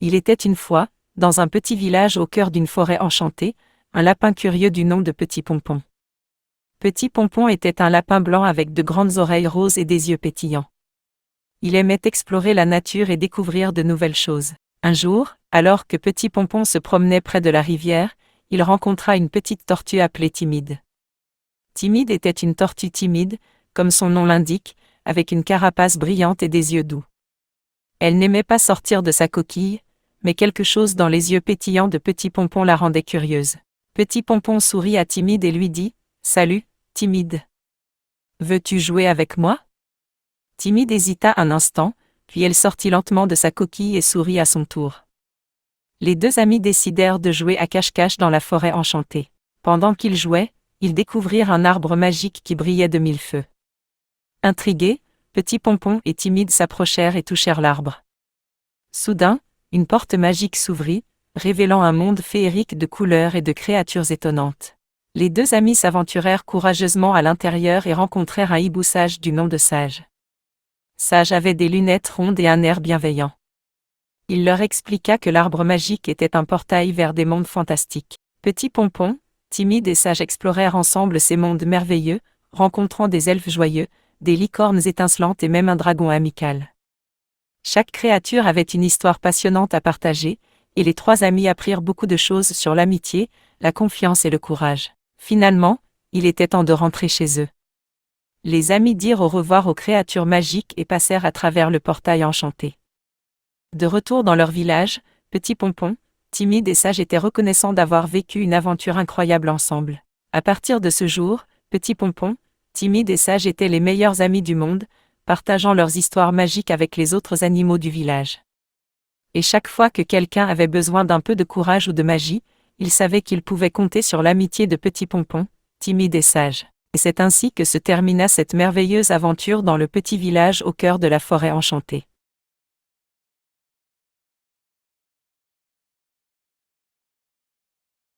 Il était une fois, dans un petit village au cœur d'une forêt enchantée, un lapin curieux du nom de Petit Pompon. Petit Pompon était un lapin blanc avec de grandes oreilles roses et des yeux pétillants. Il aimait explorer la nature et découvrir de nouvelles choses. Un jour, alors que Petit Pompon se promenait près de la rivière, il rencontra une petite tortue appelée Timide. Timide était une tortue timide, comme son nom l'indique, avec une carapace brillante et des yeux doux. Elle n'aimait pas sortir de sa coquille, mais quelque chose dans les yeux pétillants de Petit Pompon la rendait curieuse. Petit Pompon sourit à Timide et lui dit « Salut, Timide. Veux-tu jouer avec moi ?» Timide hésita un instant, puis elle sortit lentement de sa coquille et sourit à son tour. Les deux amis décidèrent de jouer à cache-cache dans la forêt enchantée. Pendant qu'ils jouaient, ils découvrirent un arbre magique qui brillait de mille feux. Intrigués, Petit Pompon et Timide s'approchèrent et touchèrent l'arbre. Soudain, une porte magique s'ouvrit, révélant un monde féerique de couleurs et de créatures étonnantes. Les deux amis s'aventurèrent courageusement à l'intérieur et rencontrèrent un hibou sage du nom de Sage. Sage avait des lunettes rondes et un air bienveillant. Il leur expliqua que l'arbre magique était un portail vers des mondes fantastiques. Petit Pompon, Timide et Sage explorèrent ensemble ces mondes merveilleux, rencontrant des elfes joyeux, des licornes étincelantes et même un dragon amical. Chaque créature avait une histoire passionnante à partager, et les trois amis apprirent beaucoup de choses sur l'amitié, la confiance et le courage. Finalement, il était temps de rentrer chez eux. Les amis dirent au revoir aux créatures magiques et passèrent à travers le portail enchanté. De retour dans leur village, Petit Pompon, Timide et Sage étaient reconnaissants d'avoir vécu une aventure incroyable ensemble. À partir de ce jour, Petit Pompon, Timide et Sage étaient les meilleurs amis du monde, partageant leurs histoires magiques avec les autres animaux du village. Et chaque fois que quelqu'un avait besoin d'un peu de courage ou de magie, il savait qu'il pouvait compter sur l'amitié de Petit Pompon, Timide et Sage. Et c'est ainsi que se termina cette merveilleuse aventure dans le petit village au cœur de la forêt enchantée.